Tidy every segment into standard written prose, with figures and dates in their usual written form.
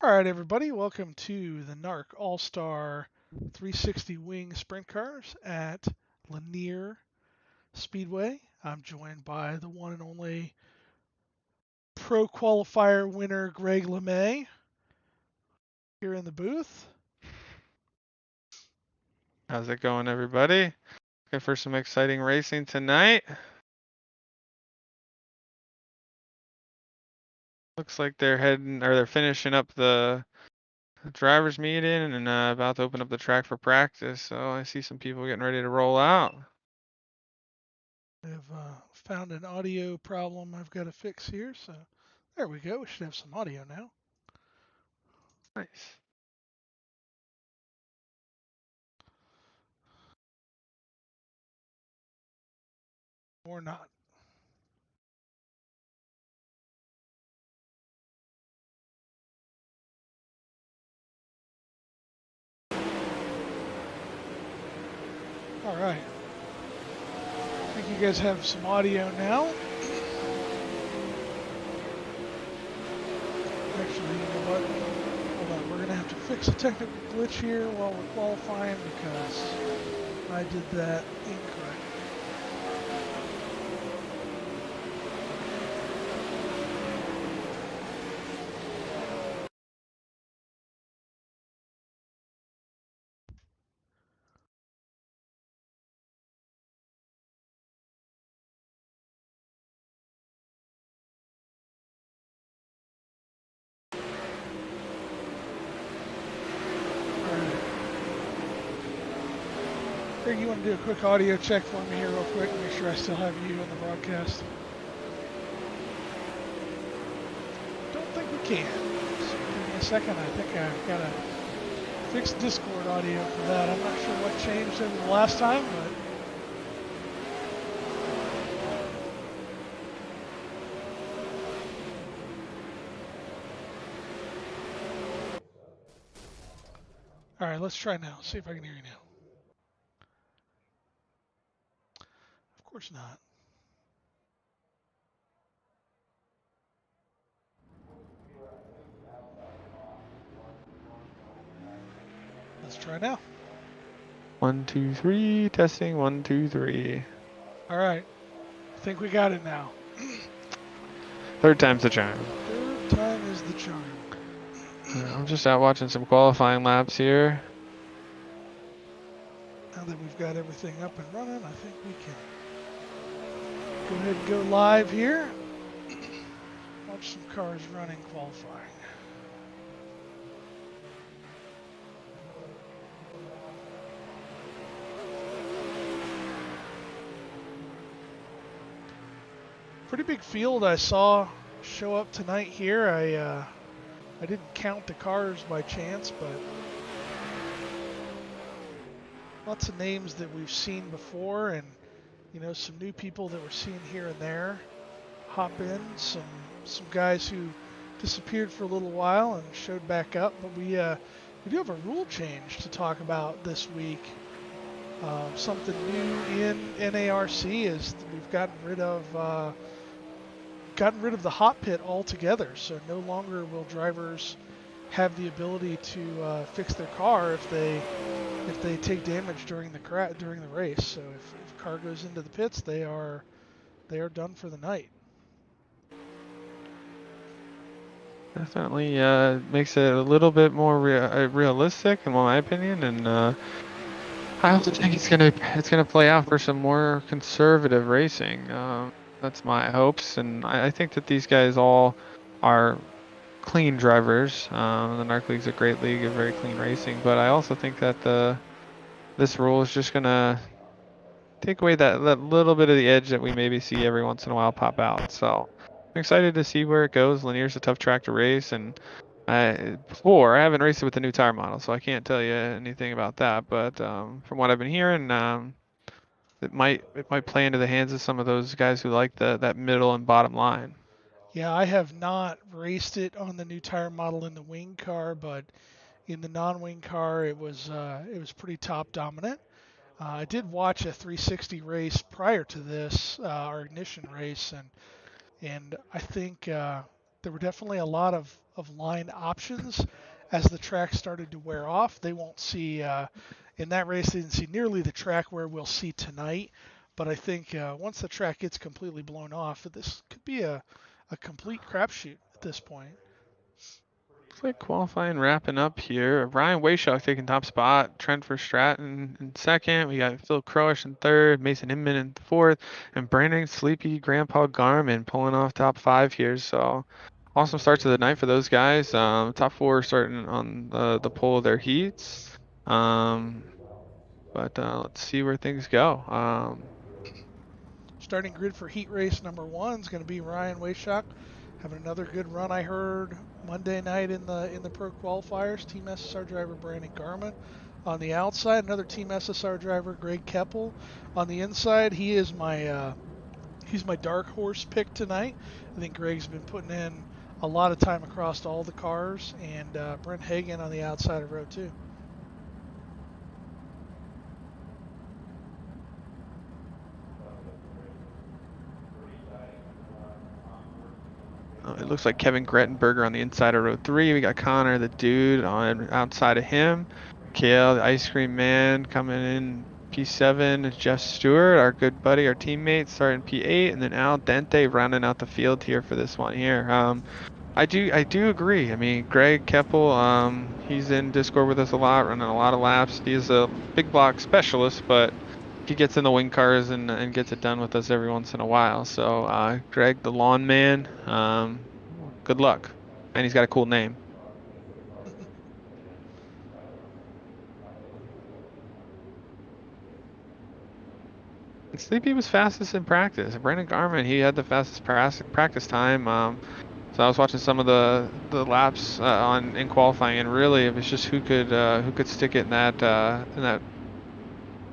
All right, everybody, welcome to the NARC All-Star 360 Wing Sprint Cars at Lanier Speedway. I'm joined by the one and only Pro Qualifier winner Greg LeMay here in the booth. How's it going, everybody? Looking for some exciting racing tonight. Looks like they're finishing up the drivers meeting and about to open up the track for practice. So I see some people getting ready to roll out. I've found an audio problem I've got to fix here, so there we go. We should have some audio now. Nice. Or not. All right. I think you guys have some audio now. Actually, you know what? Hold on, we're going to have to fix a technical glitch here while we're qualifying because I did that incorrect. Greg, you want to do a quick audio check for me here real quick, make sure I still have you in the broadcast? Don't think we can. So give me a second. I think I've got to fix Discord audio for that. I'm not sure what changed over the last time, but all right, let's try now. See if I can hear you now. Of course not. Let's try now. 1, 2, 3. Testing. 1, 2, 3. All right. I think we got it now. Third time's the charm. Third time is the charm. I'm just out watching some qualifying laps here. Now that we've got everything up and running, I think we can go ahead and go live here. Watch some cars running qualifying. Pretty big field I saw show up tonight here. I didn't count the cars by chance, but lots of names that we've seen before, and you know, some new people that we're seeing here and there hop in. Some guys who disappeared for a little while and showed back up. But we do have a rule change to talk about this week. Something new in NARC is that we've gotten rid of the hot pit altogether. So no longer will drivers have the ability to fix their car if they take damage during the race. So if a car goes into the pits, they are done for the night. Definitely makes it a little bit more realistic, in my opinion, and I also think it's gonna play out for some more conservative racing. That's my hopes, and I think that these guys all are clean drivers. The NARC League's a great league of very clean racing, but I also think that this rule is just gonna take away that little bit of the edge that we maybe see every once in a while pop out. So I'm excited to see where it goes. Lanier's a tough track to race, and I haven't raced it with the new tire model, so I can't tell you anything about that. But from what I've been hearing, it might play into the hands of some of those guys who like that middle and bottom line. Yeah, I have not raced it on the new tire model in the wing car, but in the non-wing car, it was pretty top dominant. I did watch a 360 race prior to this, our ignition race, and I think there were definitely a lot of line options as the track started to wear off. They won't see in that race. They didn't see nearly the track where we'll see tonight. But I think once the track gets completely blown off, this could be a complete crapshoot at this point. Looks like qualifying wrapping up here. Ryan Washock taking top spot. Trent Stratton in second. We got Phil Crowish in third. Mason Inman in fourth. And Brandon Sleepy Grandpa Garmin pulling off top 5 here. So awesome start to the night for those guys. Top 4 starting on the pole of their heats. But let's see where things go. Starting grid for heat race number 1 is going to be Ryan Washock having another good run. I heard Monday night in the pro qualifiers. Team SSR driver Brandon Garmin on the outside. Another Team SSR driver Greg Keppel on the inside. He's my dark horse pick tonight. I think Greg's been putting in a lot of time across all the cars, and Brent Hagan on the outside of row 2. It looks like Kevin Grettenberger on the inside of row 3. We got Connor, the dude, on outside of him. Kale, the ice cream man, coming in P7. Jeff Stewart, our good buddy, our teammate, starting P8, and then Al Dente rounding out the field here for this one here. I do agree. I mean, Greg Keppel, he's in Discord with us a lot, running a lot of laps. He's a big block specialist, but he gets in the wing cars and gets it done with us every once in a while. So, Greg, the lawn man, good luck. And he's got a cool name. And Sleepy was fastest in practice. Brandon Garmin, he had the fastest practice time. So I was watching some of the laps in qualifying, and really it was just who could stick it in that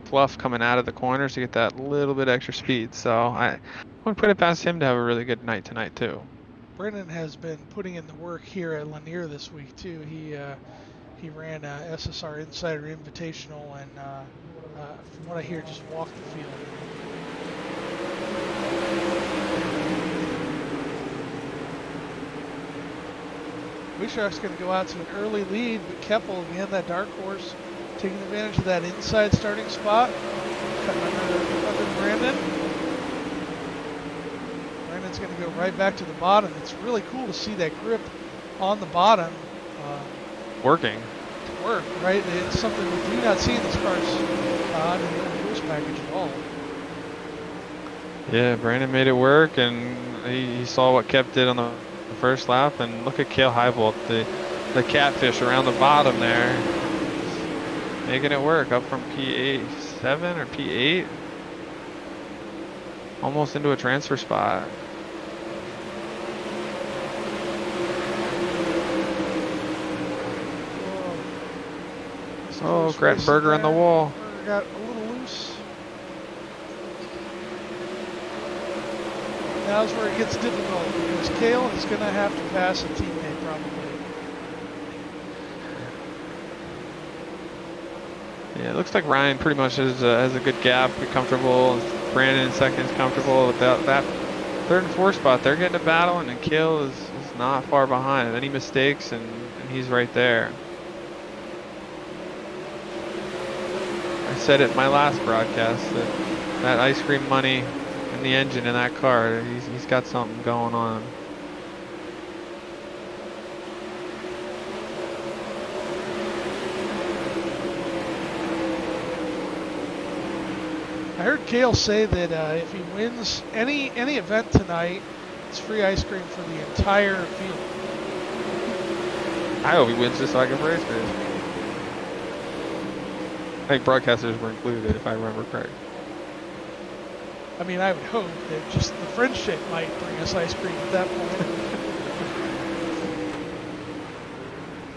fluff coming out of the corners to get that little bit extra speed. So I would put it past him to have a really good night tonight too. Brendan has been putting in the work here at Lanier this week too. He ran a SSR Insider Invitational, and from what I hear, just walked the field. Washock's going to go out to an early lead, but Keppel, again, that dark horse, taking advantage of that inside starting spot. Cutting under Brandon. Brandon's going to go right back to the bottom. It's really cool to see that grip on the bottom. Working. Work, right? It's something we do not see in these cars under the old rules package at all. Yeah, Brandon made it work, and he saw what Kep did on the first lap, and look at Cale Heibolt, the catfish around the bottom there, making it work up from P7 or P8, almost into a transfer spot. Oh, Grettenberger on the wall. Got a little loose. Now's where it gets difficult because Cale is going to have to pass a teammate probably. Yeah, it looks like Ryan pretty much has a good gap, comfortable. Brandon in second is comfortable with that third and fourth spot. They're getting a battle, and Cale is not far behind. Any mistakes, and he's right there. I said it in my last broadcast that ice cream money in the engine in that car, he's got something going on. I heard Cale say that if he wins any event tonight, it's free ice cream for the entire field. I hope he wins this so I can race it. I think broadcasters were included, if I remember correct. I mean, I would hope that just the friendship might bring us ice cream at that point.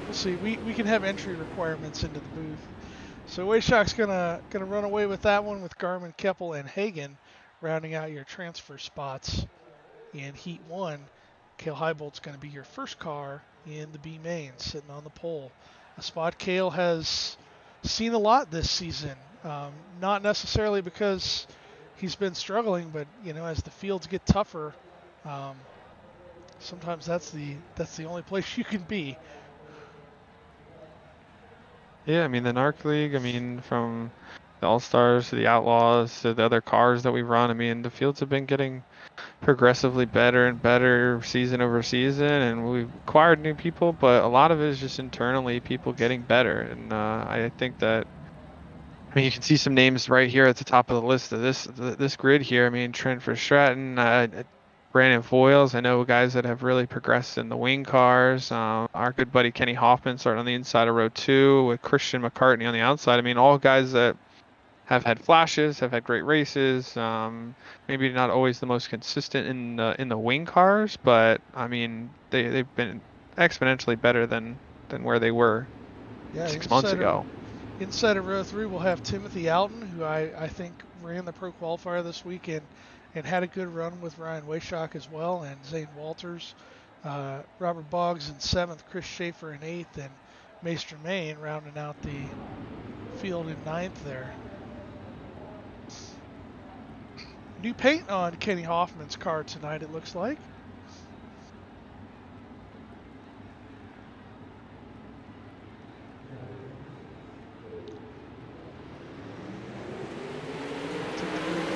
We'll see. We can have entry requirements into the booth. So Washock's gonna run away with that one with Garmin, Keppel, and Hagan rounding out your transfer spots in Heat 1. Cale Heibolt's going to be your first car in the B main, sitting on the pole. A spot Cale has seen a lot this season. Not necessarily because he's been struggling, but as the fields get tougher, sometimes that's the only place you can be. Yeah, I mean the NARC League. I mean from the All Stars to the Outlaws to the other cars that we run. I mean the fields have been getting progressively better and better season over season, and we've acquired new people, but a lot of it is just internally people getting better. And I think that, I mean, you can see some names right here at the top of the list of this grid here. I mean, Trent for Stratton, Brandon Foyles. I know guys that have really progressed in the wing cars. Our good buddy Kenny Hoffman starting on the inside of row two with Christian McCartney on the outside. I mean, all guys that have had flashes, have had great races. Maybe not always the most consistent in the wing cars, but I mean they've been exponentially better than where they were Yeah, 6 months ago. inside of row three, we'll have Timothy Alton, who I think ran the pro qualifier this weekend and had a good run with Ryan Washock as well, and Zane Walters, Robert Boggs in seventh, Chris Schaefer in eighth, and Maester Main rounding out the field in ninth there. New paint on Kenny Hoffman's car tonight, it looks like.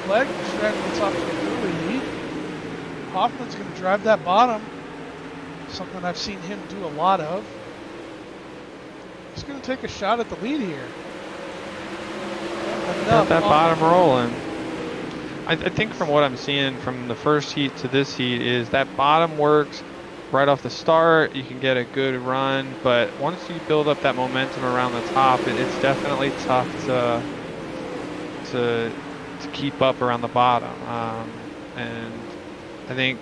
Flag, Stratton gets off to an early lead. Hoffman's going to drive that bottom, something I've seen him do a lot of. He's going to take a shot at the lead here. Got that bottom rolling. I think from what I'm seeing from the first heat to this heat is that bottom works right off the start. You can get a good run, but once you build up that momentum around the top, it's definitely tough to keep up around the bottom. And I think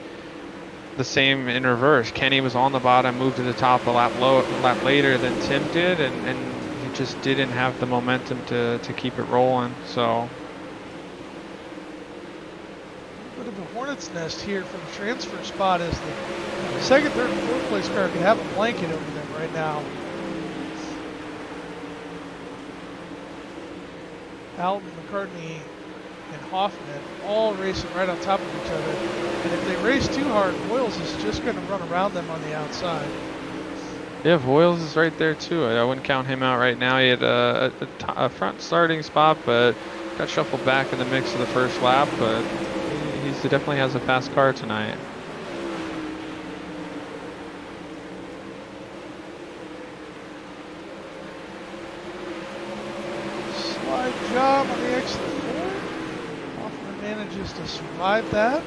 the same in reverse. Kenny was on the bottom, moved to the top a lap later than Tim did, and he just didn't have the momentum to keep it rolling. So. Bit of a hornet's nest here from the transfer spot as the second, third, and fourth place car can have a blanket over them right now. Alton, McCartney, and Hoffman all racing right on top of each other. And if they race too hard, Boyles is just going to run around them on the outside. Yeah, Voiles is right there too. I wouldn't count him out right now. He had a front starting spot, but got shuffled back in the mix of the first lap. But he definitely has a fast car tonight. Slide job on the exit 4. Hoffman manages to survive that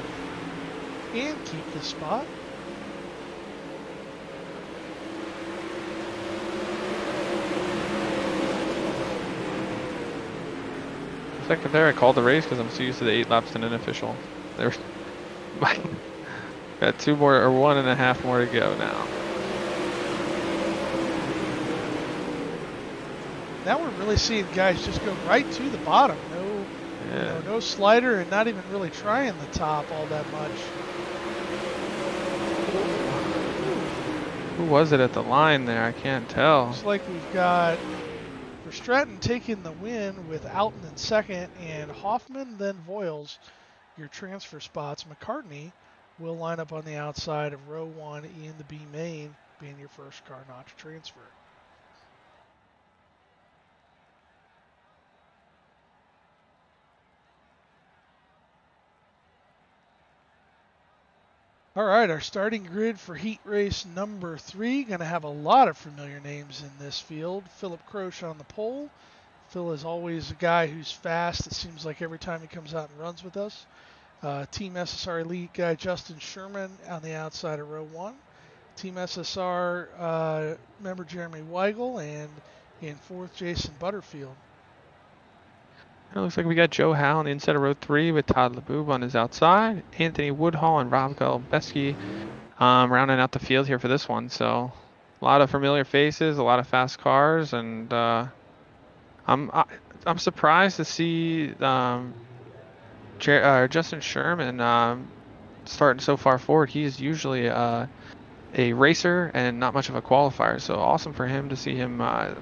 and keep the spot. Second there, I called the race because I'm so used to the 8 laps and unofficial. There's got 2 more or 1.5 more to go now. Now we're really seeing guys just go right to the bottom. No slider, and not even really trying the top all that much. Who was it at the line there? I can't tell. Looks like we've got Stratton taking the win with Alton in second, and Hoffman, then Voiles, your transfer spots. McCartney will line up on the outside of row 1 in the B main, being your first car not to transfer. All right, our starting grid for heat race number 3. Going to have a lot of familiar names in this field. Philip Croce on the pole. Phil is always a guy who's fast. It seems like every time he comes out and runs with us. Team SSR Elite guy Justin Sherman on the outside of row 1. Team SSR member Jeremy Weigel, and in fourth, Jason Butterfield. It looks like we got Joe Howe on the inside of row 3 with Todd LeBoob on his outside. Anthony Woodhall and Rob Galbeski rounding out the field here for this one. So a lot of familiar faces, a lot of fast cars, and I'm surprised to see Justin Sherman starting so far forward. He is usually a racer and not much of a qualifier, so awesome for him to see him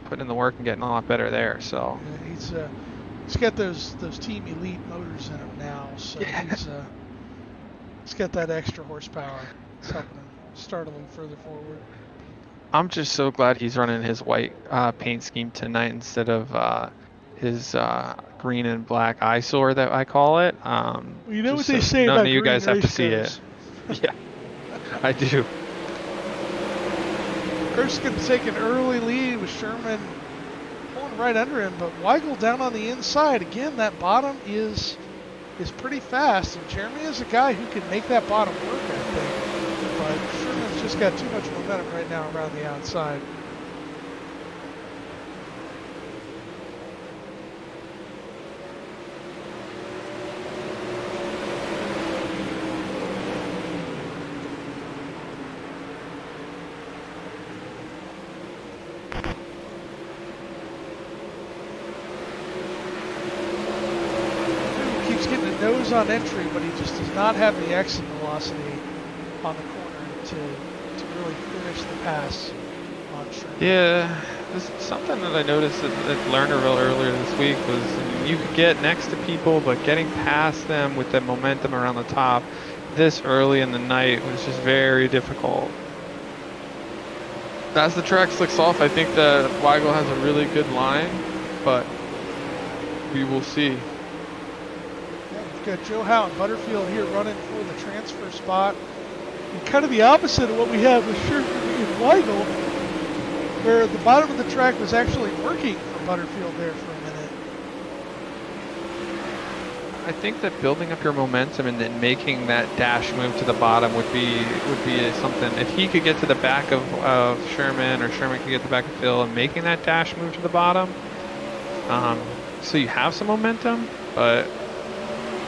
putting in the work and getting a lot better there. So yeah, he's got those Team Elite motors in him now, so yeah. He's got that extra horsepower. It's helping him. start a little further forward. I'm just so glad he's running his white paint scheme tonight instead of his green and black eyesore that I call it. Well, you know what Just they so say none about of you green guys have to race see it. cars. Yeah, I do. Kurt's going to take an early lead with Sherman pulling right under him, but Weigel down on the inside. Again, that bottom is pretty fast, and Jeremy is a guy who can make that bottom work, I think. But Sherman's just got too much momentum right now around the outside. Nose on entry, but he just does not have the exit velocity on the corner to really finish the pass on Sherman. Yeah, this is something that I noticed at Lernerville earlier this week was, I mean, you could get next to people, but getting past them with the momentum around the top this early in the night was just very difficult. As the track slicks off, I think that Weigel has a really good line, but we will see. We've got Joe Howe and Butterfield here running for the transfer spot. And kind of the opposite of what we had with Sherman and Weigel, where the bottom of the track was actually working for Butterfield there for a minute. I think that building up your momentum and then making that dash move to the bottom would be something. If he could get to the back of Sherman, or Sherman could get to the back of Phil, and making that dash move to the bottom, so you have some momentum, but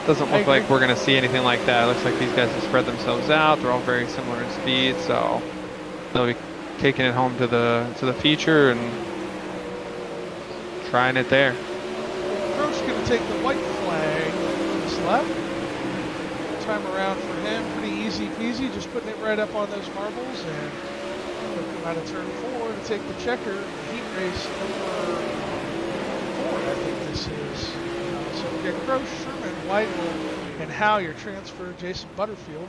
doesn't look like we're going to see anything like that. It looks like these guys have spread themselves out. They're all very similar in speed, so they'll be taking it home to the feature and trying it there. Crook's going to take the white flag to his left. Time around for him, pretty easy peasy, just putting it right up on those marbles, and he'll come out of turn 4 to take the checker. Heat race number 4, I think this is. So we get Croce, Sherman, Weigel, and Howe, your transfer. Jason Butterfield,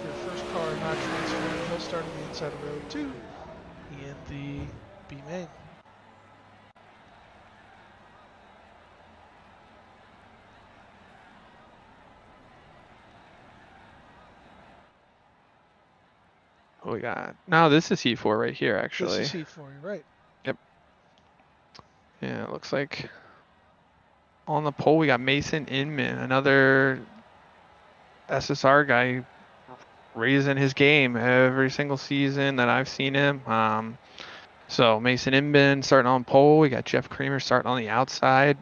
your first car not transferred. He'll start on the inside of row 2 in the B main. What we got? No, this is Heat 4 right here, actually. This is Heat 4, you're right. Yep. Yeah, it looks like on the pole we got Mason Inman, another SSR guy raising his game every single season that I've seen him. So Mason Inman starting on pole. We got Jeff Creamer starting on the outside.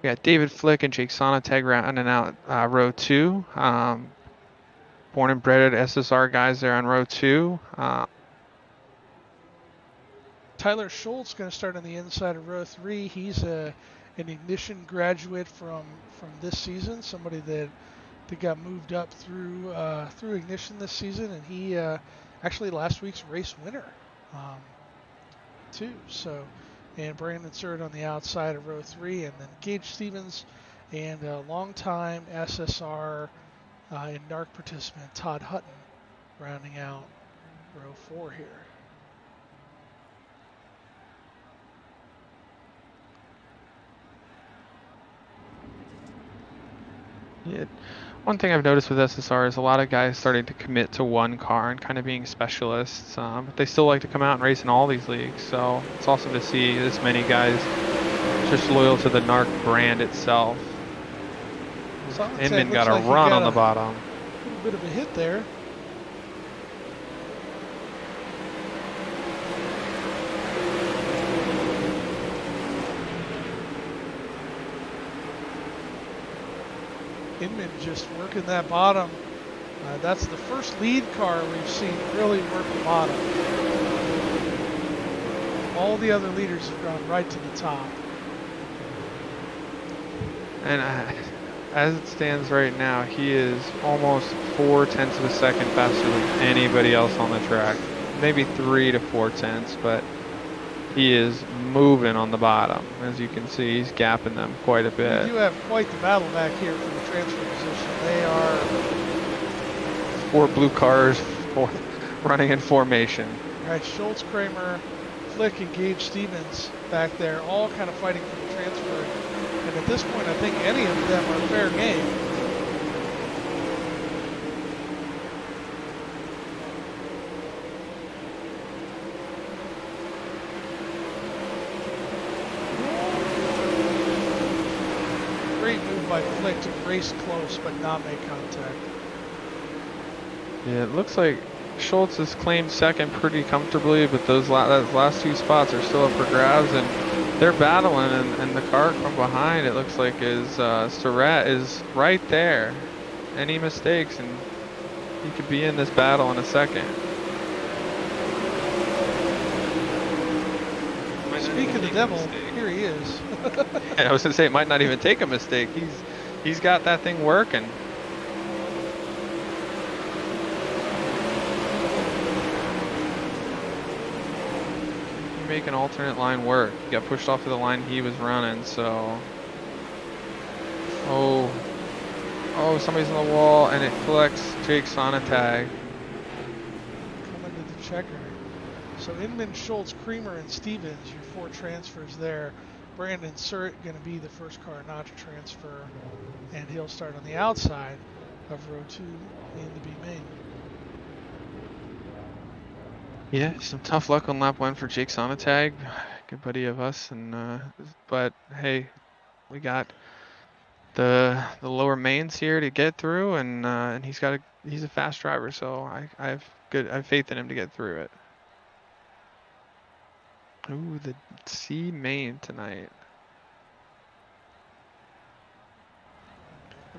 We got David Flick and Jake Sonateg rounding out row 2. Born and bred at SSR guys there on row 2. Tyler Schultz going to start on the inside of row 3. He's an Ignition graduate from this season, somebody that got moved up through Ignition this season, and he actually last week's race winner too. So, and Brandon Surd on the outside of row 3, and then Gage Stevens and a longtime SSR and NARC participant Todd Hutton rounding out row 4 here. Yeah. One thing I've noticed with SSR is a lot of guys starting to commit to one car and kind of being specialists, but they still like to come out and race in all these leagues. So it's awesome to see this many guys just loyal to the NARC brand itself. Inman got a run on the bottom. A little bit of a hit there. Inman just working that bottom. That's the first lead car we've seen really work the bottom. All the other leaders have gone right to the top. And as it stands right now, he is almost 0.4 of a second faster than anybody else on the track. Maybe 3 to 4 tenths, but he is moving on the bottom. As you can see, he's gapping them quite a bit. We do have quite the battle back here for the transfer position. They are 4 blue cars, running in formation. Right, Schultz, Kramer, Flick, and Gage Stevens back there, all kind of fighting for the transfer. And at this point, I think any of them are fair game. Great move by Flick to race close but not make contact. Yeah, it looks like Schultz has claimed second pretty comfortably, but those last two spots are still up for grabs, and they're battling. And the car from behind, it looks like, is Surratt is right there. Any mistakes, and he could be in this battle in a second. Speak of the devil, here he is. I was gonna say it might not even take a mistake. He's got that thing working. You make an alternate line work. He got pushed off of the line he was running, so. Oh, somebody's on the wall, and it collects Jake's on a tag. Coming to the checker. So Inman, Schultz, Creamer, and Stevens, your 4 transfers there. Brandon Surratt going to be the first car not to transfer, and he'll start on the outside of row 2 in the B main. Yeah, some tough luck on lap 1 for Jake Sonatag, good buddy of us, and but hey, we got the lower mains here to get through, and he's a fast driver, so I have faith in him to get through it. Ooh, the C main tonight.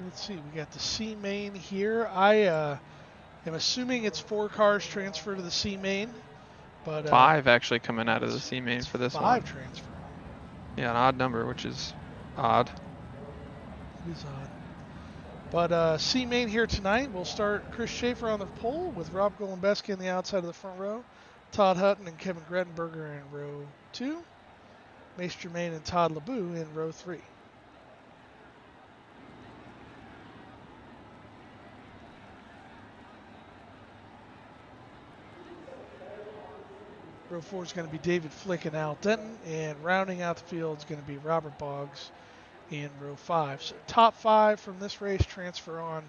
Let's see, we got the C main here. I am assuming it's 4 cars transfer to the C main, but 5 actually coming out of the C main for this one. 5 transfer. Yeah, an odd number, which is odd. It is odd. But C main here tonight, we'll start Chris Schaefer on the pole with Rob Golembeski on the outside of the front row. Todd Hutton and Kevin Grettenberger in row 2. Mace Germain and Todd LeBoux in row 3. Row 4 is going to be David Flick and Al Denton, and rounding out the field is going to be Robert Boggs in row 5. So top 5 from this race transfer on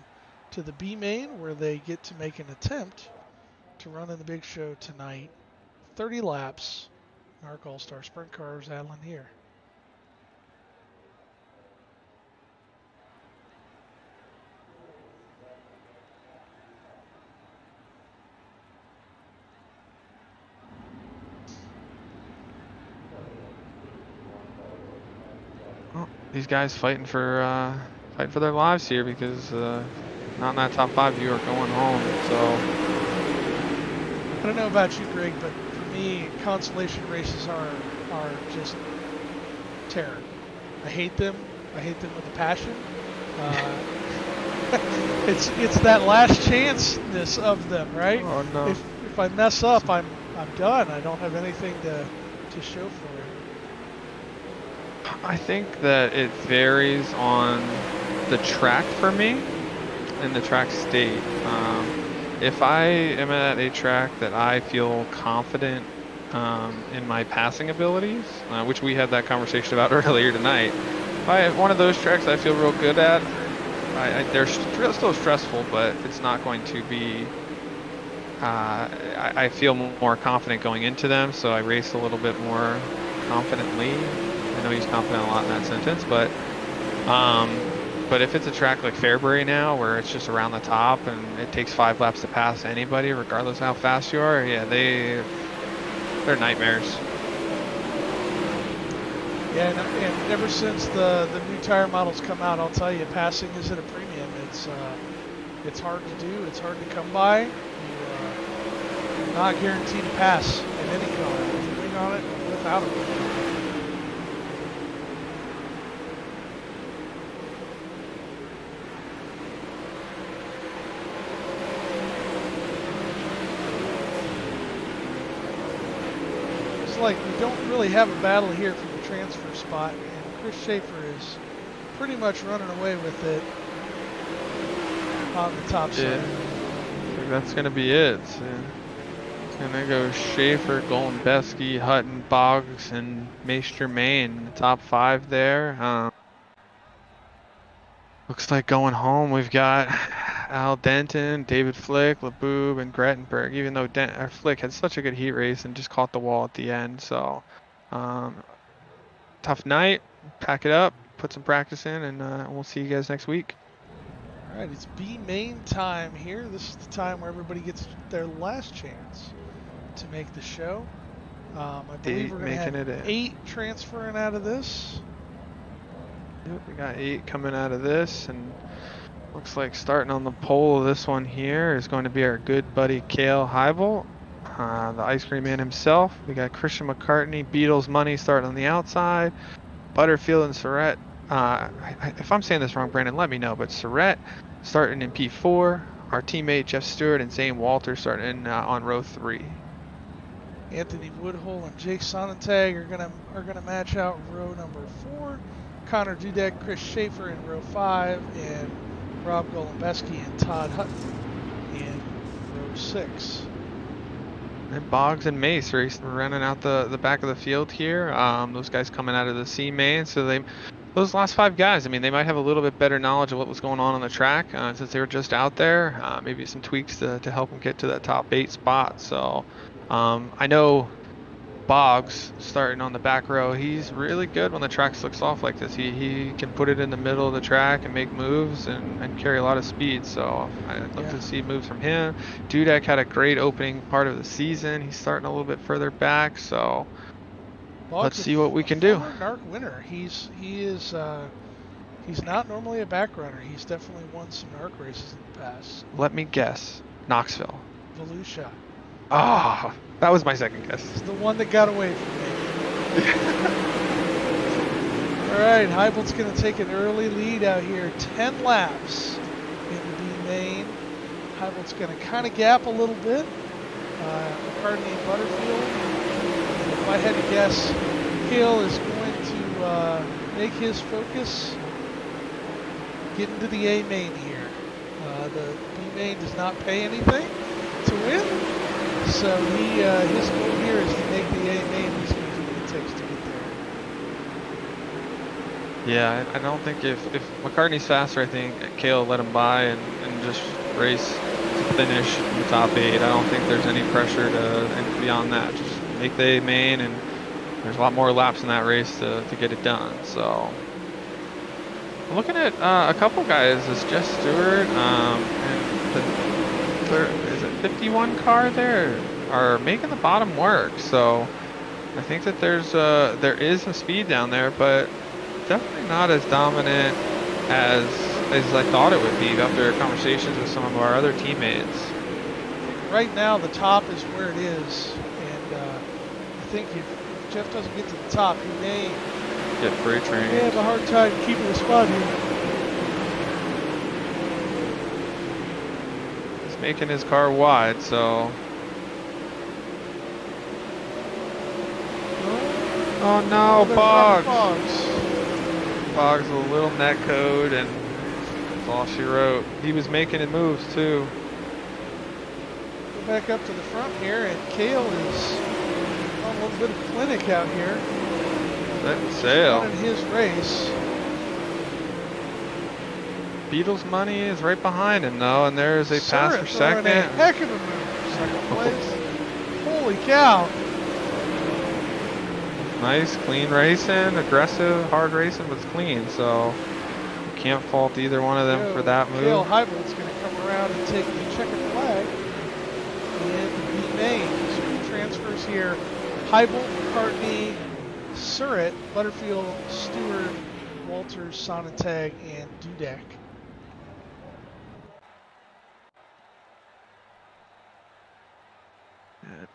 to the B main, where they get to make an attempt to run in the big show tonight. 30 laps, NARC All-Star Sprint Cars at Lanier. Well, these guys fighting for their lives here, because not in that top 5 you are going home. So I don't know about you, Greg, but for me, consolation races are just terror. I hate them. I hate them with a passion. It's that last chance-ness of them, right? Oh no. If I mess up, I'm done. I don't have anything to show for it. I think that it varies on the track for me and the track state. If I am at a track that I feel confident in my passing abilities, which we had that conversation about earlier tonight, if I have one of those tracks I feel real good at, they're still stressful, but it's not going to be, I feel more confident going into them, so I race a little bit more confidently. I know he's confident a lot in that sentence, but if it's a track like Fairbury now, where it's just around the top and it takes 5 laps to pass anybody, regardless of how fast you are, yeah, they're nightmares. Yeah, and ever since the new tire models come out, I'll tell you, passing is at a premium. It's hard to do. It's hard to come by. You're not guaranteed to pass in any car, with a wing on it or without a wing. Like we don't really have a battle here for the transfer spot, and Chris Schaefer is pretty much running away with it on the top side. I think that's going to be it. So. Gonna go Schaefer, Goldenbesky, Hutton, Boggs, and Mace Germain. The top 5 there. Looks like going home, we've got Al Denton, David Flick, Laboob, and Grettenberg, even though Flick had such a good heat race and just caught the wall at the end. So, um, tough night. Pack it up, put some practice in, and we'll see you guys next week. All right, it's B main time here. This is the time where everybody gets their last chance to make the show. I believe we're going to have 8 transferring out of this. Yep, we got 8 coming out of this, and looks like starting on the pole of this one here is going to be our good buddy Cale Heibel, the ice cream man himself. We got Christian McCartney, Beatles Money starting on the outside, Butterfield and Surratt. If I'm saying this wrong, Brandon, let me know, but Surratt starting in P4, our teammate Jeff Stewart and Zane Walter starting on row 3. Anthony Woodhull and Jake Sonnentag are gonna match out row number 4. Connor Dudek, Chris Schaefer in row 5, and Rob Golombeski and Todd Hutton in row 6. And Boggs and Mace running out the back of the field here. Those guys coming out of the C main, so those last 5 guys, I mean, they might have a little bit better knowledge of what was going on the track since they were just out there. Maybe some tweaks to help them get to that top 8 spot. So I know Boggs starting on the back row, he's really good when the track slicks off like this. He can put it in the middle of the track and make moves and carry a lot of speed. So I'd love to see moves from him. Dudek had a great opening part of the season. He's starting a little bit further back. So let's see what we can do. NARC winner. He's not normally a back runner. He's definitely won some NARC races in the past. Let me guess. Knoxville. Volusia. Ah, that was my second guess. It's the one that got away from me. All right, Heibel's going to take an early lead out here. 10 laps in the B main. Heibel's going to kind of gap a little bit. McCartney and Butterfield. And if I had to guess, Cale is going to make his focus get into the A main here. The B main does not pay anything to win. So his goal here is to make the A main. He's going to do what it takes to get there. Yeah, I don't think if McCartney's faster, I think Cale will let him by and just race to finish in the top 8. I don't think there's any pressure and beyond that. Just make the A main, and there's a lot more laps in that race to get it done. So I'm looking at a couple guys. It's Jeff Stewart and the 51 car there are making the bottom work. So I think that there is some speed down there, but definitely not as dominant as I thought it would be after conversations with some of our other teammates. Right now the top is where it is, and I think if Jeff doesn't get to the top, he may get freight trained. He may have a hard time keeping the spot here. Making his car wide, so. Oh no, Boggs! Boggs with a little net code, and that's all she wrote. He was making it moves too. Go back up to the front here, and Cale is on a little bit of clinic out here. Setting sail. Running his race. Beatles Money is right behind him though, and there's a pass for second. A heck of a move. Second place. Holy cow. Nice, clean racing, aggressive, hard racing, but it's clean, so you can't fault either one of them for that move. Cale Heibel's going to come around and take the checkered flag in the main. So transfers here. Heibel, McCartney, Surratt, Butterfield, Stewart, Walters, Sonnentag, and Dudek.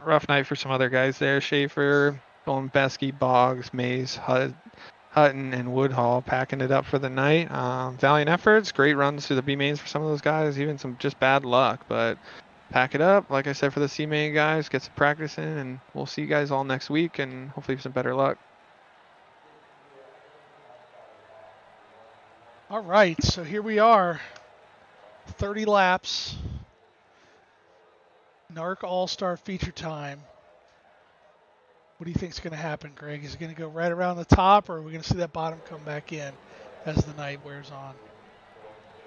Rough night for some other guys there. Schaefer, Goldenbesky, Boggs, Mays, Hutton, and Woodhull packing it up for the night. Valiant efforts, great runs through the B mains for some of those guys, even some just bad luck, but pack it up. Like I said, for the C main guys, get some practice in, and we'll see you guys all next week and hopefully some better luck. All right, so here we are, 30 laps. NARC All-Star Feature Time. What do you think is going to happen, Greg? Is it going to go right around the top, or are we going to see that bottom come back in as the night wears on?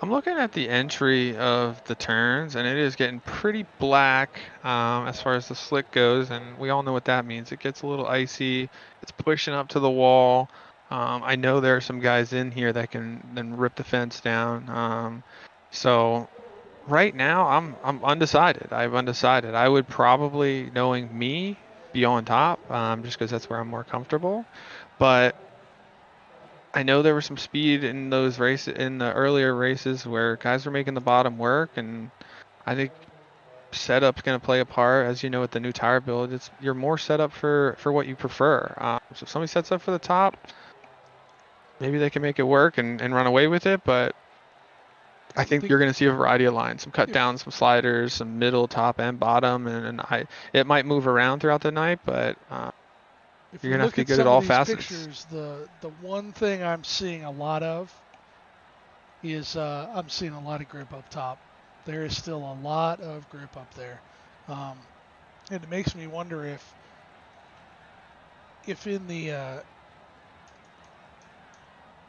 I'm looking at the entry of the turns, and it is getting pretty black as far as the slick goes, and we all know what that means. It gets a little icy. It's pushing up to the wall. I know there are some guys in here that can then rip the fence down. So right now, I'm undecided. I'm undecided. I would probably, knowing me, be on top, just because that's where I'm more comfortable. But I know there was some speed in those races, in the earlier races where guys were making the bottom work, and I think setup's going to play a part. As you know, with the new tire build, you're more set up for what you prefer. So if somebody sets up for the top, maybe they can make it work and run away with it. But I think you're going to see a variety of lines, some cut downs, some sliders, some middle, top, and bottom, and it might move around throughout the night, but if you're you going to have look to be at good at some of all these facets. pictures, the one thing I'm seeing a lot of is I'm seeing a lot of grip up top. There is still a lot of grip up there, and it makes me wonder if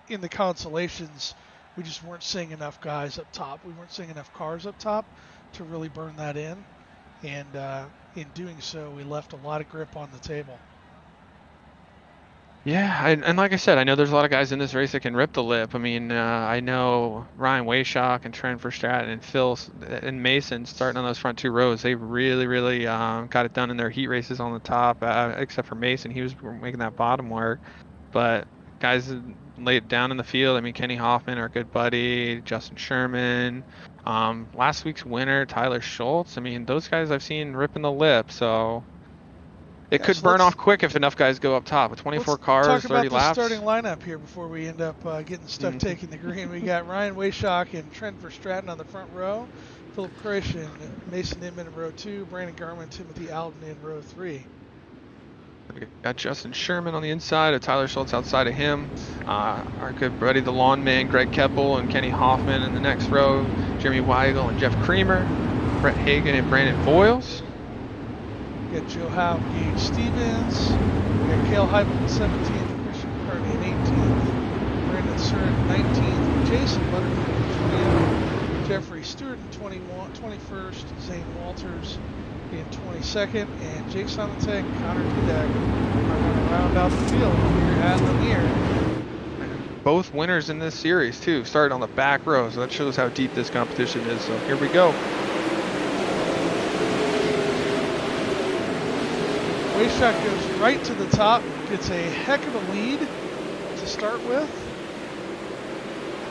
in the consolations we just weren't seeing enough guys up top. We weren't seeing enough cars up top to really burn that in, and in doing so, we left a lot of grip on the table. Yeah, and like I said, I know there's a lot of guys in this race that can rip the lip. I mean, I know Ryan Washock and Trent Verstraeten and and Mason starting on those front two rows. They really got it done in their heat races on the top, except for Mason. He was making that bottom work. But guys laid down in the field. I mean, Kenny Hoffman, our good buddy, Justin Sherman, last week's winner, Tyler Schultz. I mean, those guys I've seen ripping the lip. So it Yeah, could so burn off quick if enough guys go up top. With 24 let's talk cars, 30 about the starting laps. lineup here before we end up getting stuck taking the green. We got Ryan Washock and Trent Verstraeten on the front row, Philip Krish and Mason Inman in row 2, Brandon Garman, Timothy Alden in row 3. We got Justin Sherman on the inside, Tyler Schultz outside of him. Our good buddy, the lawn man, Greg Keppel and Kenny Hoffman in the next row. Jeremy Weigel and Jeff Creamer, Brett Hagan and Brandon Boyles. We got Joe Howe, Gage Stevens. We got Cale Heibel 17th, Christian McCartney in 18th, Brandon Surratt 19th, Jason Butterfield in 20th, Jeffrey Stewart in 21st, Zane Walters in 22nd, and Jake Sonatec and Connor Dudak are going to round out the field here at Lanier. Both winners in this series, too, started on the back row, so that shows how deep this competition is. So here we go. Washock goes right to the top, gets a heck of a lead to start with.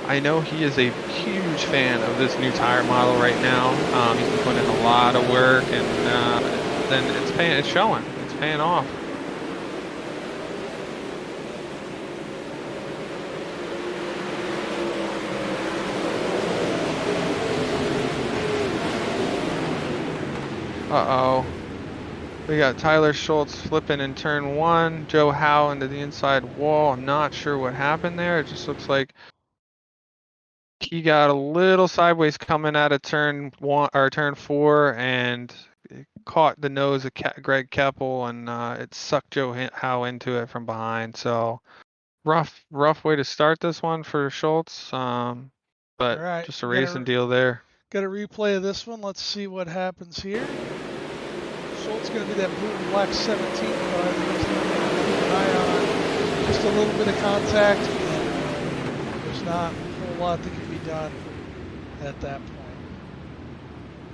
I know he is a huge fan of this new tire model right now. He's been putting in a lot of work, and then it's showing. It's paying off. Uh-oh. We got Tyler Schultz flipping in turn 1, Joe Howe into the inside wall. I'm not sure what happened there. It just looks like he got a little sideways coming out of turn 1 or turn 4 and caught the nose of Greg Keppel, and it sucked Joe Howe into it from behind. So rough way to start this one for Schultz. But right, just a racing deal there. Got a replay of this one. Let's see what happens here. Schultz going to be that blue and black 17 car. I think he's going to keep an eye on just a little bit of contact, and there's not a whole lot that can be done at that point.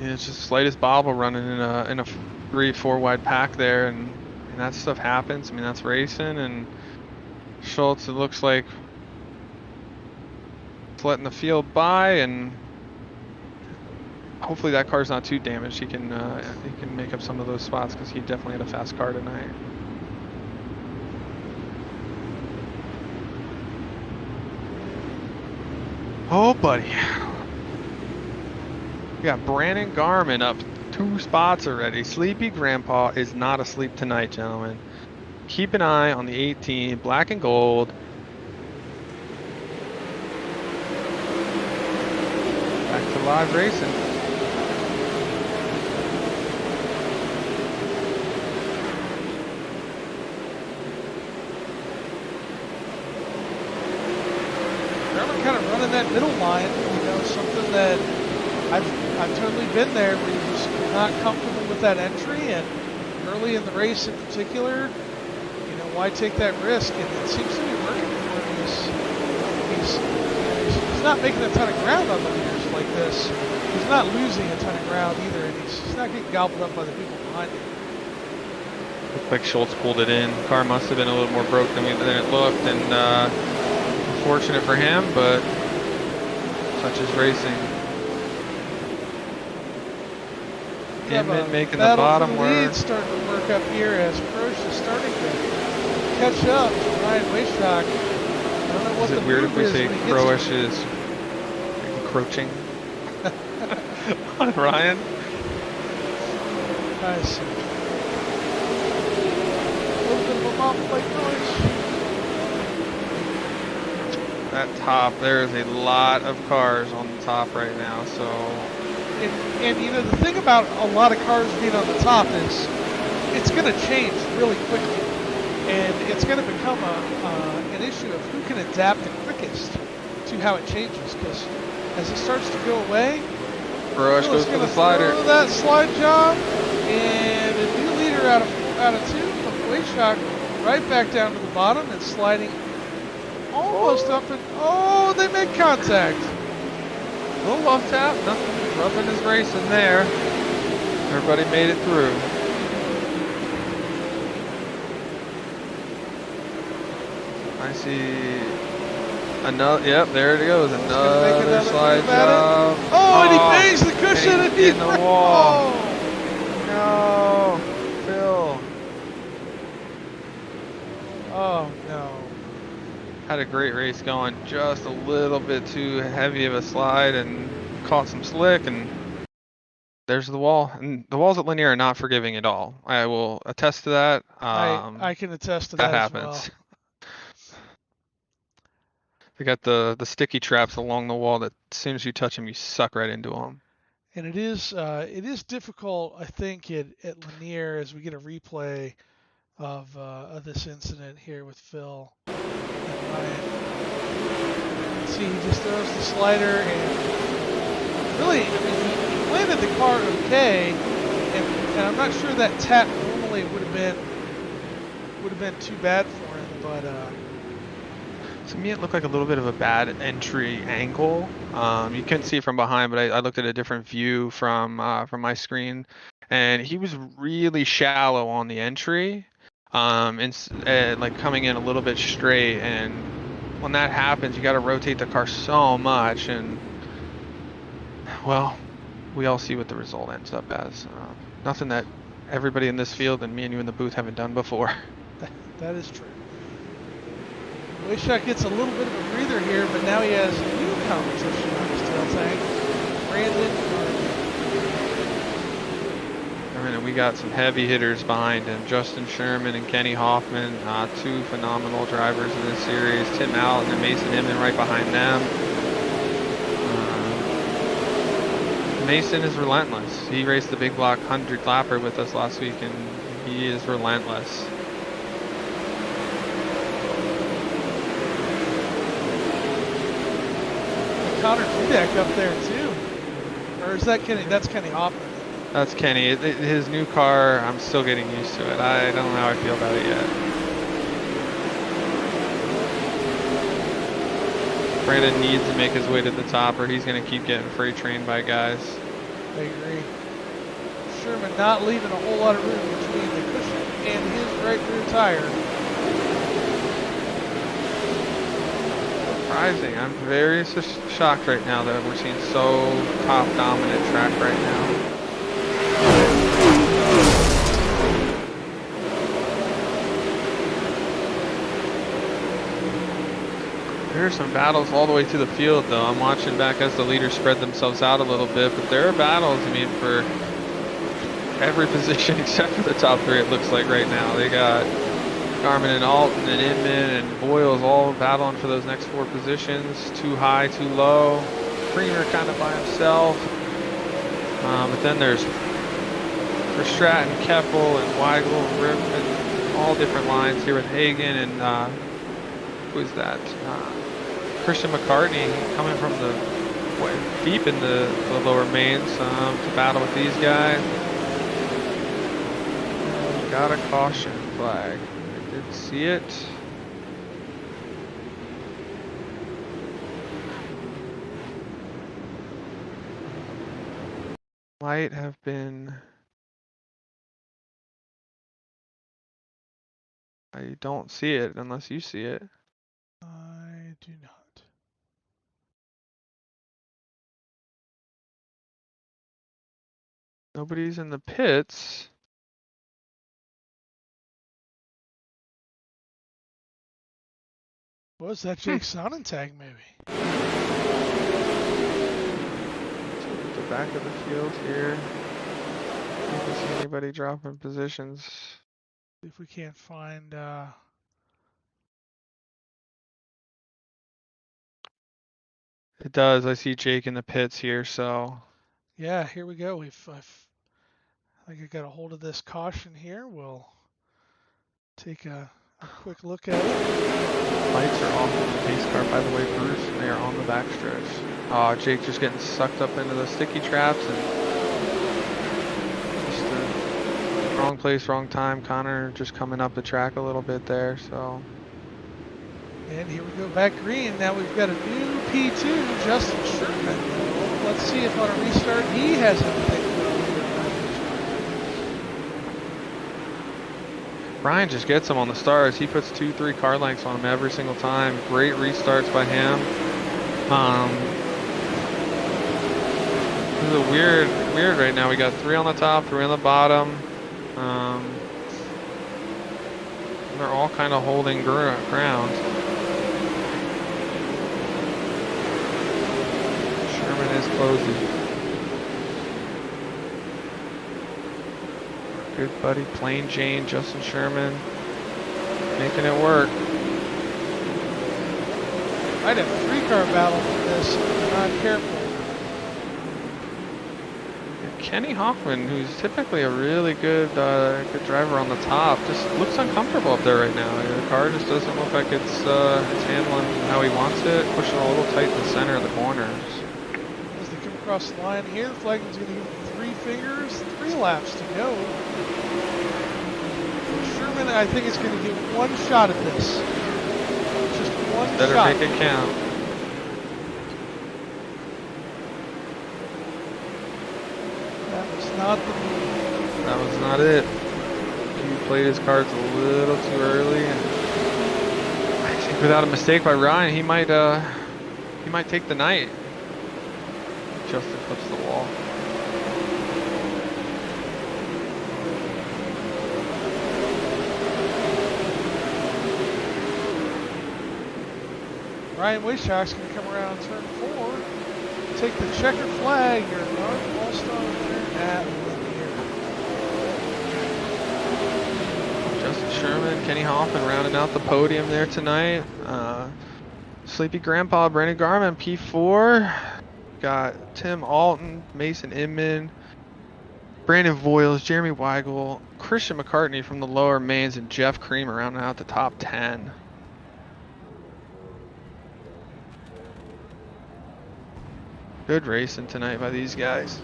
Yeah, it's just the slightest bobble running in a 3-4 wide pack there, and that stuff happens. I mean, that's racing, and Schultz, it looks like it's letting the field by, and hopefully that car's not too damaged. He can make up some of those spots because he definitely had a fast car tonight. Oh, buddy. We got Brandon Garman up 2 spots already. Sleepy Grandpa is not asleep tonight, gentlemen. Keep an eye on the 18, black and gold. Back to live racing. kind of running that middle line, you know, something that I've totally been there where you're just not comfortable with that entry, and early in the race in particular, you know, why take that risk? And it seems to be working for him. He's not making a ton of ground on the leaders like this. He's not losing a ton of ground either, and he's not getting gobbled up by the people behind him. Looked like Schultz pulled it in. Car must have been a little more broke than it looked, and unfortunate for him, but such is racing. Inman making the bottom work. Starting to work up here as Croce is starting to catch up to Ryan Washock. I don't know what is it weird if we say Croce is encroaching on Ryan? Nice. A little bit of a mop like noise. That top, there is a lot of cars on the top right now, so. And you know, the thing about a lot of cars being on the top is it's going to change really quickly. And it's going to become an issue of who can adapt the quickest to how it changes. Because as it starts to go away, Rush goes for the slider. Throw that slide job, and a new leader out of two from Washock right back down to the bottom and sliding almost up and they make contact. A little love tap, nothing roughing his racing there. Everybody made it through. I see another, yep, there it goes, another slide job. Oh, and he bangs the cushion and in the wall. Oh. No, Phil. Oh, no. Had a great race going, just a little bit too heavy of a slide and caught some slick, and there's the wall. And the walls at Lanier are not forgiving at all. I will attest to that. I can attest to that happens. as well. They got the sticky traps along the wall that as soon as you touch them, you suck right into them. And it is difficult, I think, at Lanier as we get a replay of this incident here with Phil and Ryan. See, he just throws the slider, and really, I mean, he landed the car okay, and I'm not sure that tap normally would have been too bad for him, but. To me, it looked like a little bit of a bad entry angle. You couldn't see it from behind, but I looked at a different view from my screen, and he was really shallow on the entry, like coming in a little bit straight. And when that happens, you got to rotate the car so much, and well, we all see what the result ends up as. Nothing that everybody in this field and me and you in the booth haven't done before. That is true. Washock gets a little bit of a breather here, but now he has new competition on his tail tank. Brandon Sherman, and we got some heavy hitters behind him. Justin Sherman and Kenny Hoffman, two phenomenal drivers in this series. Tim Allen and Mason Inman right behind them. Mason is relentless. He raced the big block 100 lapper with us last week, and he is relentless. Connor Dudek up there too, or is that Kenny? That's Kenny Hoffman. That's Kenny. His new car, I'm still getting used to it. I don't know how I feel about it yet. Brandon needs to make his way to the top, or he's going to keep getting freight trained by guys. I agree. Sherman not leaving a whole lot of room between the cushion and his right rear tire. Surprising. I'm very shocked right now that we're seeing so top dominant track right now. There are some battles all the way to the field, though. I'm watching back as the leaders spread themselves out a little bit, but there are battles, I mean, for every position except for the top three, it looks like right now. They got Garmin and Alton and Inman and Boyles all battling for those next four positions. Too high, too low. Creamer kind of by himself. But then there's Stratton, Keppel, and Weigel, and Rip, and all different lines here with Hagen and who is that? Christian McCartney coming from the deep in the lower mains to battle with these guys. Got a caution flag. I did see it. Might have been. I don't see it unless you see it. I do not. Nobody's in the pits. Was that Jake Sonnentag maybe? The back of the field here. I don't see anybody dropping positions. See if we can't find. It does. I see Jake in the pits here, so. Yeah, here we go. I think I got a hold of this caution here. We'll take a quick look at it. Lights are off on the pace car, by the way, Bruce, and they are on the backstretch. Jake just getting sucked up into the sticky traps and just wrong place, wrong time. Connor just coming up the track a little bit there, so. And here we go back green. Now we've got a new P2, Justin Sherman. Let's see if on a restart he has anything. Ryan just gets him on the stars. He puts 2-3 car lengths on him every single time. Great restarts by him. This is a weird right now. We got 3 on the top, 3 on the bottom. They're all kind of holding ground. Sherman is closing. Good buddy, Plain Jane, Justin Sherman, making it work. Might have a 3-car battle for this if we're not careful. Kenny Hoffman, who's typically a really good driver on the top, just looks uncomfortable up there right now. The car just doesn't look like it's handling how he wants it, pushing a little tight in the center of the corners. As they come across the line here, Flagman's going to give him 3 fingers, 3 laps to go. Sherman, I think, is going to get one shot at this. Just one shot. Better make it count. That was not the move. That was not it. He played his cards a little too early, and I think without a mistake by Ryan, he might take the night. Justin flips the wall. Ryan Washock's going to come around turn 4, take the checkered flag. Your NARC All-Star winner at Lanier. Justin Sherman, Kenny Hoffman rounding out the podium there tonight. Sleepy Grandpa, Brandon Garman, P4. Got Tim Alton, Mason Inman, Brandon Voiles, Jeremy Weigel, Christian McCartney from the lower mains, and Jeff Creamer rounding out the top 10. Good racing tonight by these guys.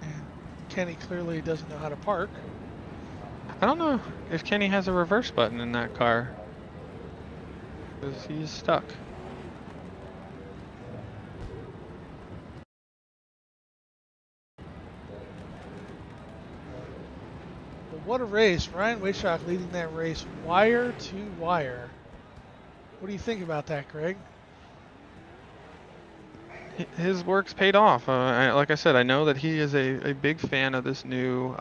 And Kenny clearly doesn't know how to park. I don't know if Kenny has a reverse button in that car, because he's stuck. But what a race. Ryan Washock leading that race wire to wire. What do you think about that, Greg? His work's paid off. Like I said, I know that he is a big fan of this new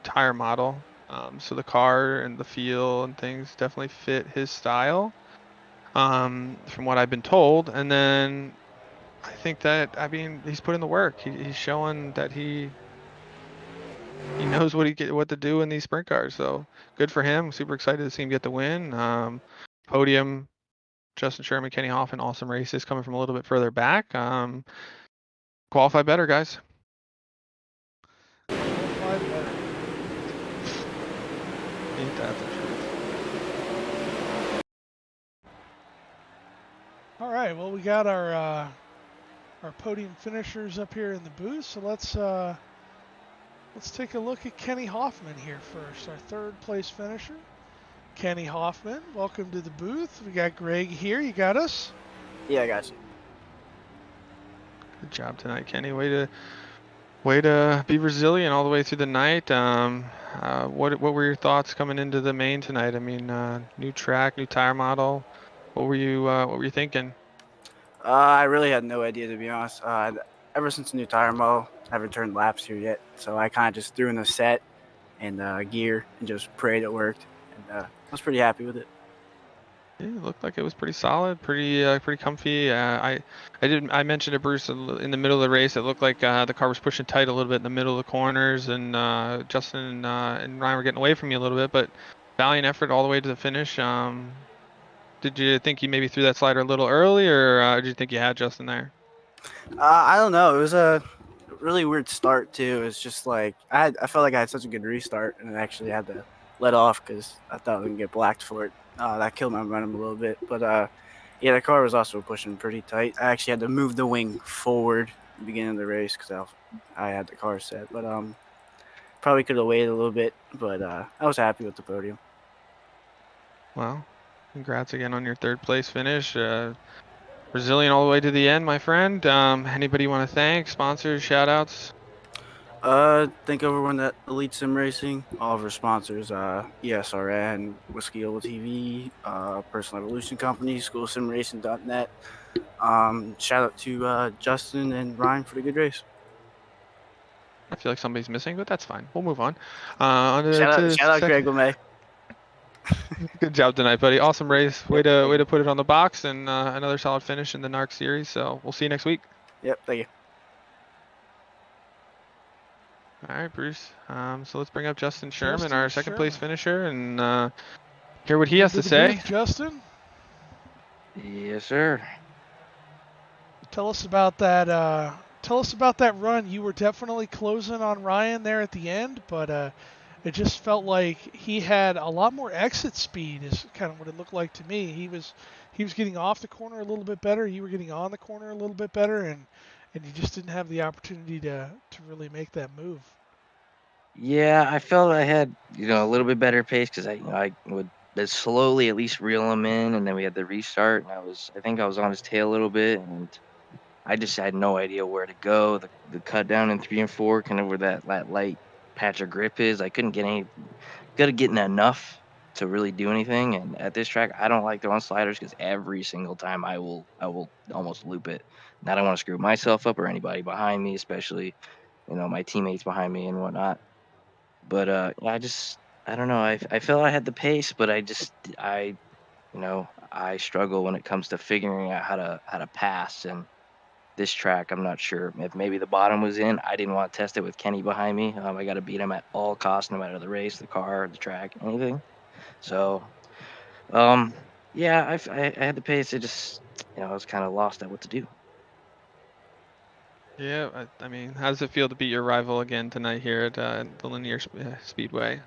tire model. So the car and the feel and things definitely fit his style, from what I've been told. And then I think that, I mean, he's put in the work. He's showing that he knows what to do in these sprint cars. So good for him. Super excited to see him get the win. Podium, Justin Sherman, Kenny Hoffman, awesome races coming from a little bit further back. Qualify better, guys. Qualify better. Ain't that the truth? All right, well, we got our podium finishers up here in the booth, so let's take a look at Kenny Hoffman here first, our third place finisher. Kenny Hoffman, welcome to the booth. We got Greg here. You got us? Yeah, I got you. Good job tonight, Kenny. Way to be resilient all the way through the night. What were your thoughts coming into the main tonight? I mean, new track, new tire model. What were you thinking? I really had no idea, to be honest. Ever since the new tire model, I haven't turned laps here yet, so I kind of just threw in the set and gear and just prayed it worked, and I was pretty happy with it. Yeah, it looked like it was pretty solid, pretty comfy. I mentioned to Bruce in the middle of the race. It looked like the car was pushing tight a little bit in the middle of the corners, and Justin and Ryan were getting away from you a little bit. But valiant effort all the way to the finish. Did you think you maybe threw that slider a little early, or did you think you had Justin there? I don't know. It was a really weird start too. It's just like I felt like I had such a good restart, and I actually had to let off because I thought I was gonna get blacked for it. That killed my momentum a little bit, but yeah, the car was also pushing pretty tight. I actually had to move the wing forward at the beginning of the race because I had the car set, but probably could have waited a little bit, but I was happy with the podium. Well, congrats again on your third place finish. Resilient all the way to the end, my friend. Anybody you want to thank? Sponsors, shout outs? Thank everyone at Elite Sim Racing, all of our sponsors, ESRN, Whiskey Oval TV, Personal Evolution Company, SchoolSimRacing.net. Shout out to Justin and Ryan for the good race. I feel like somebody's missing, but that's fine. We'll move on. On Shout out Greg LeMay. Good job tonight, buddy. Awesome race. Way to put it on the box, and another solid finish in the NARC series. So we'll see you next week. Yep, thank you. All right, Bruce. So let's bring up Justin Sherman, Justin our second place Sherman. finisher, and hear what he has Into to the say. booth, Justin, Yes, sir. tell us about that. Tell us about that run. You were definitely closing on Ryan there at the end, but it just felt like he had a lot more exit speed. Is kind of what it looked like to me. He was getting off the corner a little bit better. You were getting on the corner a little bit better, and you just didn't have the opportunity to really make that move. Yeah, I felt I had, a little bit better pace because I would slowly at least reel him in, and then we had the restart, and I think I was on his tail a little bit, and I just had no idea where to go. The cut down in 3 and 4, kind of where that light patch of grip is, I couldn't getting enough to really do anything. And at this track, I don't like throwing sliders because every single time I will almost loop it. And I don't want to screw myself up or anybody behind me, especially my teammates behind me and whatnot. But yeah, I don't know. I felt I had the pace, but I struggle when it comes to figuring out how to pass. And this track, I'm not sure if maybe the bottom was in. I didn't want to test it with Kenny behind me. I got to beat him at all costs, no matter the race, the car, the track, anything. So um, yeah, I had the pace. It just I was kind of lost at what to do. Yeah, I mean, how does it feel to beat your rival again tonight here at the Lanier Speedway?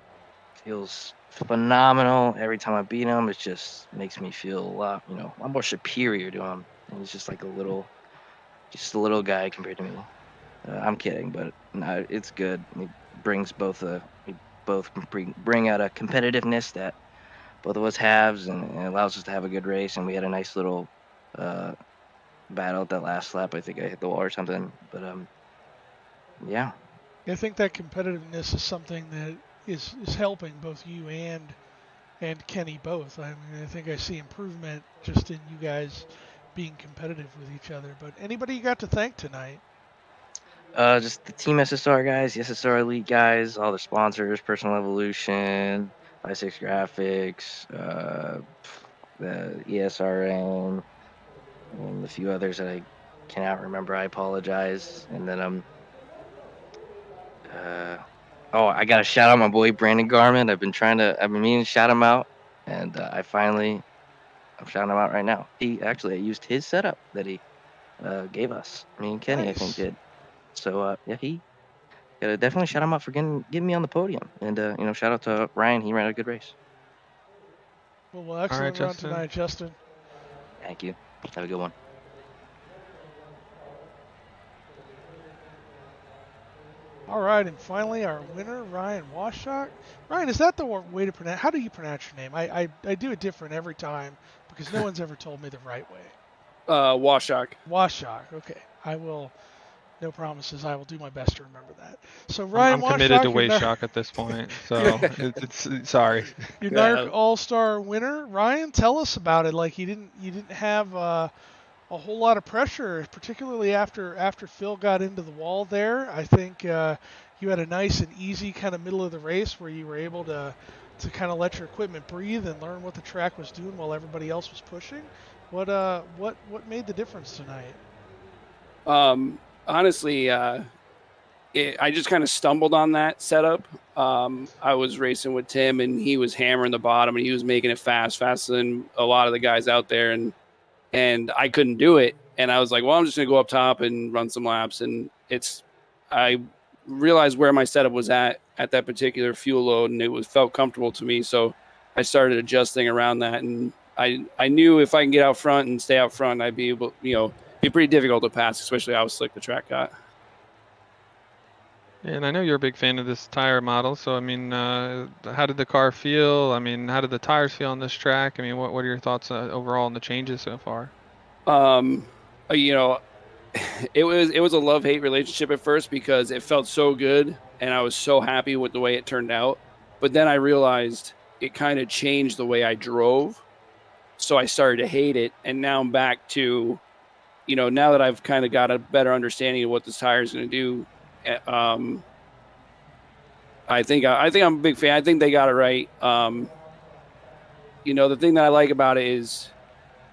Feels phenomenal every time I beat him. It just makes me feel a lot more superior to him. And he's just like just a little guy compared to me. I'm kidding, but no, it's good. He brings we both bring out a competitiveness that both of us have, and it allows us to have a good race. And we had a nice little uh, battle at that last lap. I think I hit the wall or something, but yeah. I think that competitiveness is something that is helping both you and Kenny both. I mean, I think I see improvement just in you guys being competitive with each other. But anybody you got to thank tonight? Just the Team SSR guys, the SSR Elite guys, all the sponsors, Personal Evolution, 56 Graphics, the ESRN, and a few others that I cannot remember. I apologize. And then uh, oh, I gotta shout out my boy Brandon Garman. I've been meaning to shout him out, and I'm shouting him out right now. I used his setup that he gave us. Me and Kenny, I think, Nice. did. So yeah, gotta definitely shout him out for getting me on the podium. And shout out to Ryan. He ran a good race. Well, All right, excellent run Justin. tonight, Justin. Thank you. Have a good one. All right, and finally our winner, Ryan Washock. Ryan, is that the way to pronounce? How do you pronounce your name? I do it different every time because no one's ever told me the right way. Washock. Washock. Okay, I will. No promises. I will do my best to remember that. So I'm, Ryan I'm committed to Washock, Washock at this point, so it's sorry. your Yeah. NARC All-Star winner. Ryan, tell us about it. Like you didn't have a whole lot of pressure, particularly after Phil got into the wall there. I think you had a nice and easy kind of middle of the race where you were able to kind of let your equipment breathe and learn what the track was doing while everybody else was pushing. What made the difference tonight? Honestly, I just kind of stumbled on that setup. I was racing with Tim, and he was hammering the bottom, and he was making it faster than a lot of the guys out there, and I couldn't do it. And I was like, well, I'm just gonna go up top and run some laps. And I realized where my setup was at that particular fuel load, and felt comfortable to me. So I started adjusting around that, and I knew if I can get out front and stay out front, I'd be able, be pretty difficult to pass, especially how slick the track got. And I know you're a big fan of this tire model, so I mean, how did the car feel? I mean, how did the tires feel on this track? I mean, what are your thoughts overall on the changes so far? Um, you know, it was a love-hate relationship at first because it felt so good and I was so happy with the way it turned out. But then I realized it kind of changed the way I drove. So I started to hate it, and now I'm back to, now that I've kind of got a better understanding of what this tire is going to do, I think I'm a big fan. I think they got it right. The thing that I like about it is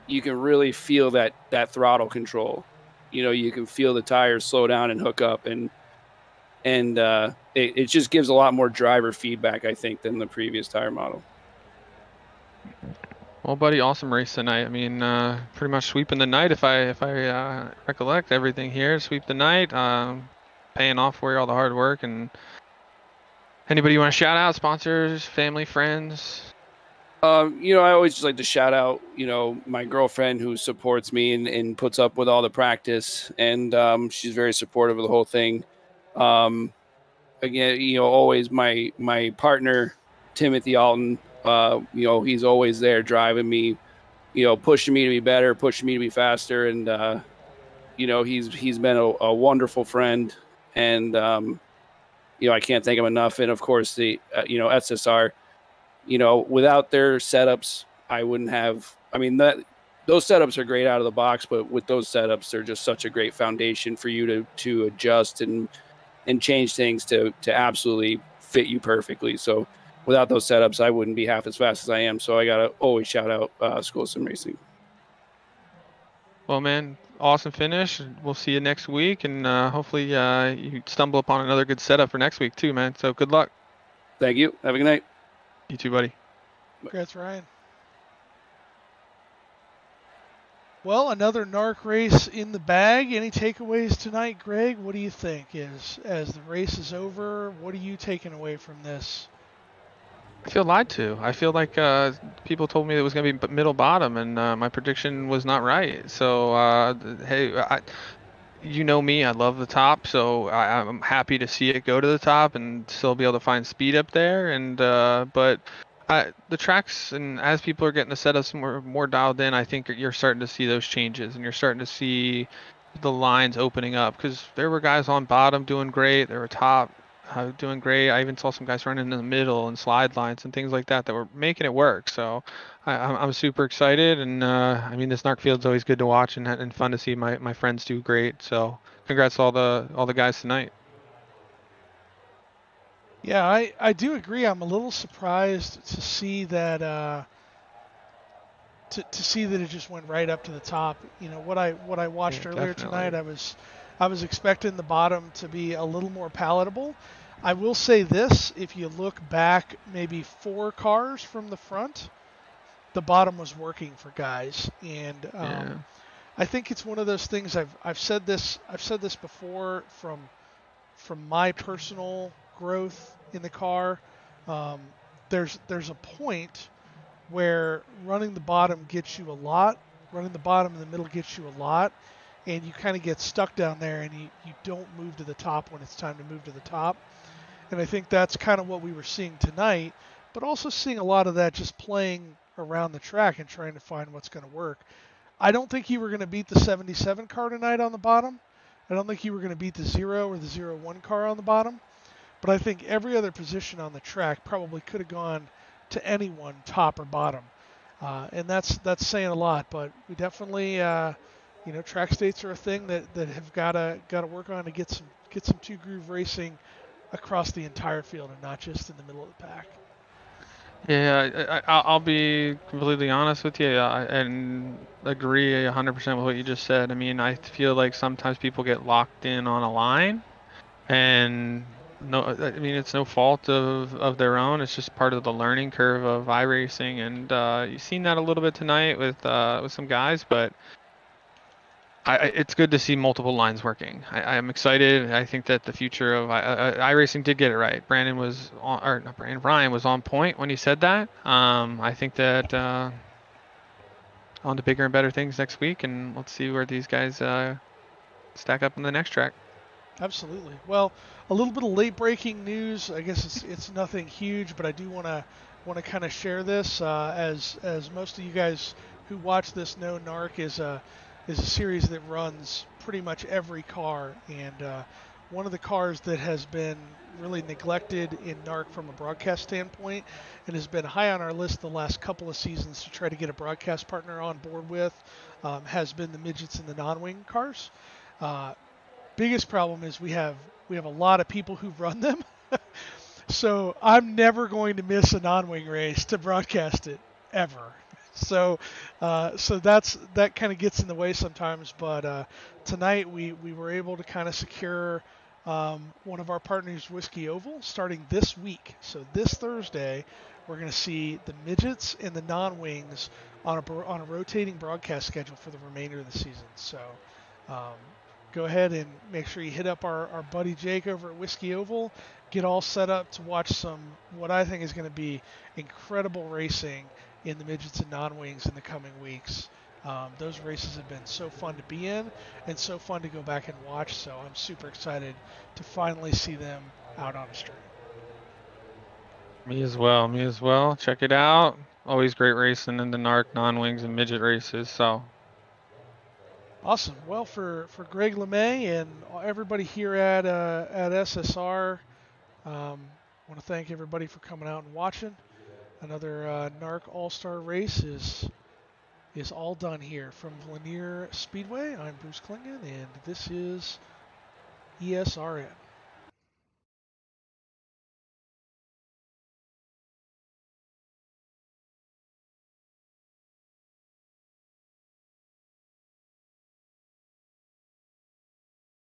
you can really feel that throttle control. You can feel the tires slow down and hook up, and it just gives a lot more driver feedback, I think, than the previous tire model. Well, buddy, awesome race tonight. I mean, pretty much sweeping the night if I recollect everything here. Sweep the night, paying off for all the hard work. And anybody you want to shout out? Sponsors, family, friends? I always just like to shout out, my girlfriend who supports me and puts up with all the practice, and she's very supportive of the whole thing. Again, always my partner, Timothy Alton. He's always there driving me, pushing me to be better, pushing me to be faster, and he's been a wonderful friend, and I can't thank him enough. And of course the SSR. Without their setups, I wouldn't have. I mean, those setups are great out of the box, but with those setups, they're just such a great foundation for you to adjust and change things to absolutely fit you perfectly. So without those setups, I wouldn't be half as fast as I am. So I gotta always shout out School Sim Racing. Well, man, awesome finish. We'll see you next week, and hopefully you stumble upon another good setup for next week too, man. So good luck. Thank you. Have a good night. You too, buddy. Congrats, Ryan. Well, another NARC race in the bag. Any takeaways tonight, Greg? What do you think? As the race is over, what are you taking away from this? I feel lied to. I feel like people told me it was going to be middle bottom, and my prediction was not right. So, hey, you know me, I love the top, so I'm happy to see it go to the top and still be able to find speed up there. And but the tracks, and as people are getting the setups more dialed in, I think you're starting to see those changes, and you're starting to see the lines opening up, because there were guys on bottom doing great, there were top doing great. I even saw some guys running in the middle and slide lines and things like that were making it work. So I'm super excited, and I mean, this NARC field's always good to watch and fun to see my friends do great. So congrats to all the guys tonight. Yeah, I do agree. I'm a little surprised to see that to see that it just went right up to the top. What I watched earlier definitely. tonight, I was expecting the bottom to be a little more palatable. I will say this: if you look back maybe 4 cars from the front, the bottom was working for guys, and I think it's one of those things. I've said this before, from my personal growth in the car, there's a point where running the bottom gets you a lot, running the bottom and the middle gets you a lot, and you kind of get stuck down there and you don't move to the top when it's time to move to the top. And I think that's kind of what we were seeing tonight, but also seeing a lot of that just playing around the track and trying to find what's going to work. I don't think you were going to beat the 77 car tonight on the bottom. I don't think you were going to beat the 0 or the 01 car on the bottom. But I think every other position on the track probably could have gone to anyone, top or bottom. And that's saying a lot. But we definitely, track states are a thing that have got to work on to get some two groove racing across the entire field and not just in the middle of the pack. Yeah, I'll be completely honest with you and agree 100% with what you just said. I mean, I feel like sometimes people get locked in on a line, and no, I mean it's no fault of their own. It's just part of the learning curve of iRacing, and you've seen that a little bit tonight with some guys, but. It's good to see multiple lines working. I'm excited. I think that the future of iRacing did get it right. Ryan was on point when he said that. I think that on to bigger and better things next week, and let's see where these guys stack up on the next track. Absolutely. Well, a little bit of late breaking news. I guess it's nothing huge, but I do want to kind of share this as most of you guys who watch this know, NARC is a series that runs pretty much every car, and one of the cars that has been really neglected in NARC from a broadcast standpoint and has been high on our list the last couple of seasons to try to get a broadcast partner on board with has been the midgets and the non-wing cars. Biggest problem is we have a lot of people who run them. So I'm never going to miss a non-wing race to broadcast it ever. So that kind of gets in the way sometimes. But tonight we were able to kind of secure one of our partners, Whiskey Oval, starting this week. So this Thursday, we're going to see the midgets and the non-wings on a rotating broadcast schedule for the remainder of the season. So go ahead and make sure you hit up our buddy Jake over at Whiskey Oval. Get all set up to watch some what I think is going to be incredible racing in the midgets and non-wings in the coming weeks. Those races have been so fun to be in and so fun to go back and watch. So I'm super excited to finally see them out on a stream. Me as well. Check it out. Always great racing in the NARC, non-wings, and midget races. So. Awesome. Well, for Greg LeMay and everybody here at SSR, want to thank everybody for coming out and watching. Another NARC All-Star race is all done here from Lanier Speedway. I'm Bruce Klingen, and this is ESRN.